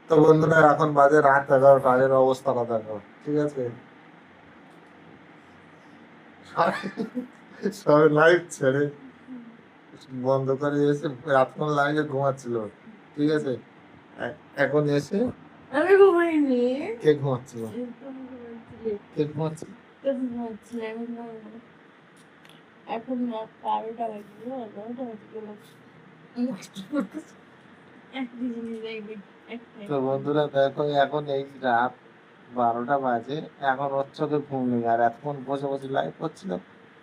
তো বন্ধুরা এখন বাজে রাত 11টা, কাজের অবস্থাটা দেখো, ঠিক আছে? সবাই লাইভ ছেড়ে বন্ধ করে এসে রাতক্ষণ লাইভে ঘুমাচ্ছিল, ঠিক আছে? এখন এসে আমি ঘুমাইনি। কে ঘুমাচ্ছিল? কে ঘুমাচ্ছিল? এখন রাত 12টা বাজে, 11টা বাজে। তো বন্ধুরা দেখো, এখন এই রাত 12টা বাজে, এখন ওর চোখে ঘুম নেই, আর এখন বসে বসে লাইভ করছিল,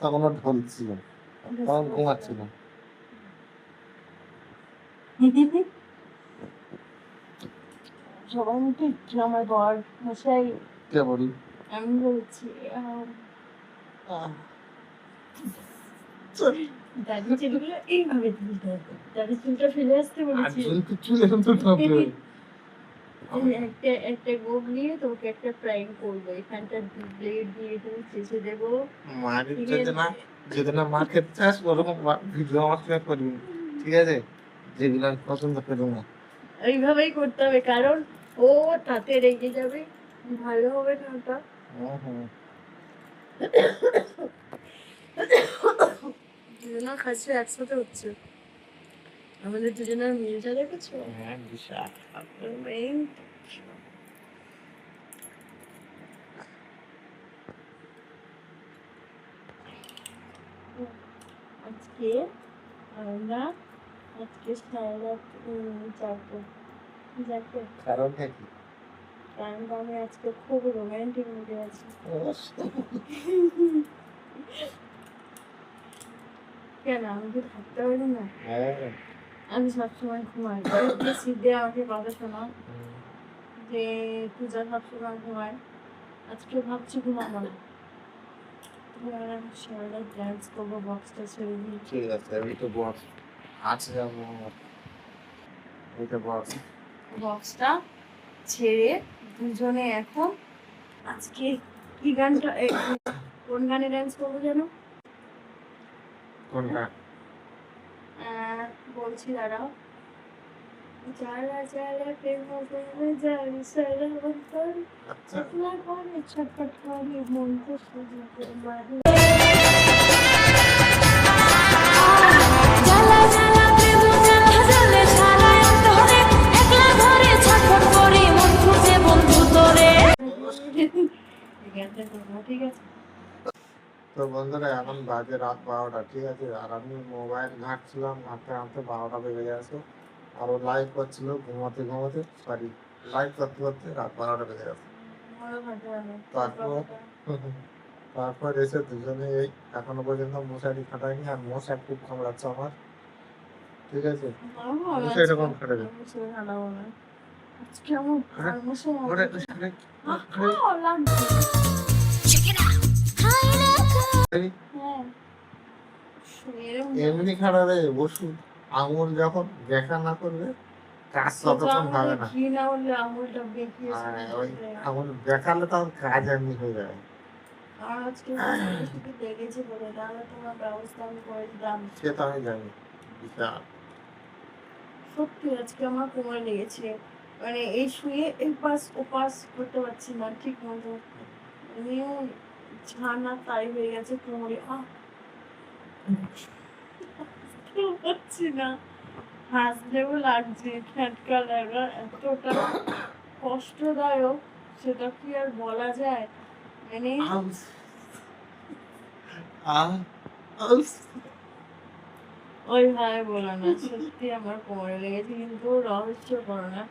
তখন ও ঢলছিল, তখন ঘুমাচ্ছিল। সবাই মিলে আমার বর মশাই, কে বলি? আমি বলছি দাদি চুলগুলো এইভাবে তুলতে হবে, দাদি চুলটা ফেলে আসতে বলেছি। একটা গোপ নিয়ে তোমাকে একটা প্রাইম করবো, এখানটা ব্লেড দিয়ে তুমি চেঁচে দেবো। যদি না মা খেতে চাস ওরকম ভিডিও আমার সঙ্গে করবি, ঠিক আছে? যেগুলো আমি পছন্দ করি না এইভাবেই করতে হবে, কারণ ও তাতে রেগে যাবে, ভালো হবে না ওটা। দুজনের খাচ্ছে একসাথে হচ্ছে, আমাদের দুজনের মিলটা দেখেছো? হ্যাঁ, বিশাল। আজকে আমরা সারা রাত যাবো। যাকে কারণটা কি? কারণ আমি আজকে খুব রোমান্টিক মুডে আছি। কেন, আমি কি থাকতে পারি না? আমি সবসময় ঘুমাই, সিদ্ধে আমাকে কথা শোনা যে পূজা সবসময় ঘুমায়, আজকে ভাবছি ঘুমাবো না, সারা রাত ডান্স করবো, বক্সটা ছেড়ে দিয়ে। ঠিক আছে, আমি তো বক্স আছে, বক্সটা ছেড়ে দুজনে এখন আজকে কি গানটা, কোন গানে ডান্স করবো যেন? কোনটা? বলছি দাঁড়াও। জ্বালা জ্বালা প্রেম প্রেমে জানি সারা অন্তর, একলা করে ছটফট করে মন তো শুধু মারে। জ্বালা জ্বালা প্রেম জ্বালা জ্বালে সারা অন্তরে, একলা ঘরে ছটফট করে মন খুঁজে বন্ধু তোরে। ঠিক আছে। তো বন্ধুরা এখন বাজে রাত 12টা, ঠিক আছে? আর আমি মোবাইল ঘাঁটছিলাম, ঘাঁটতে ঘাঁটতে 12টা বেজে গেছে। আর ও লাইভ করছিল ঘুমাতে ঘুমাতে, সরি, লাইভ করতে করতে রাত 12টা বেজে গেছে। তারপর এসে দুজনে এই এখনো পর্যন্ত মশারি খাটাইনি, আর মশা খুব কামড়াচ্ছে আমার, ঠিক আছে? মশারি এরকম খাটে যায়। এমনি খাটাবে ওষুধ, আঙুল যখন দেখা না করবে কাজ ততক্ষণ হবে না। আঙুল দেখালে তখন কাজ এমনি হয়ে যাবে। সে তো আমি জানি। সত্যি আজকে আমার কোমরে লেগেছে, মানে এই শুয়ে এই পাশ ও পাশ করতে পারছি না ঠিক মতো, আমিও ঝানা তাই হয়ে গেছে কোমরে, পারছি না, হাসলেও লাগছে, ঠাটকা লাগা এতটা কষ্টদায়ক, সেটা কি আর বলা যায়? মানে ওইভাবে বলো না, সত্যি আমার কোমরে লেগেছে, কিন্তু রহস্য করো না।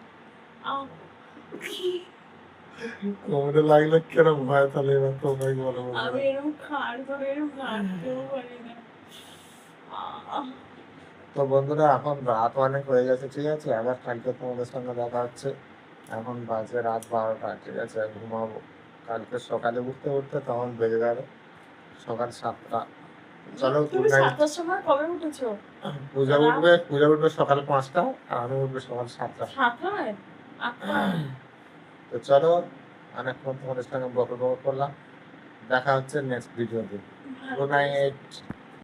কোমরে লাগলে কিরকম ভয়, তাহলে এবার তোমরাই বলো। আমি এরকম খাড় করে এরকম কাটতেও পারি না। তো বন্ধুরা এখন রাত অনেক হয়ে গেছে, ঠিক আছে? আবার কালকে তোমাদের সঙ্গে দেখা হচ্ছে। এখন বাজে রাত 12টা, ঠিক আছে? ঘুমাবো। কালকে সকালে উঠতে উঠতে তখন বেজে যাবে সকাল 7টা। চলো, গুড নাইট। 7টার সময় কবে উঠেছো? পূজা উঠবে সকাল 5টা, আর আমি উঠবে সকাল 7টা। 7টায়? তো চলো, অনেকক্ষণ তোমাদের সঙ্গে বকবক করলাম, দেখা হচ্ছে নেক্সট ভিডিওতে। Good night.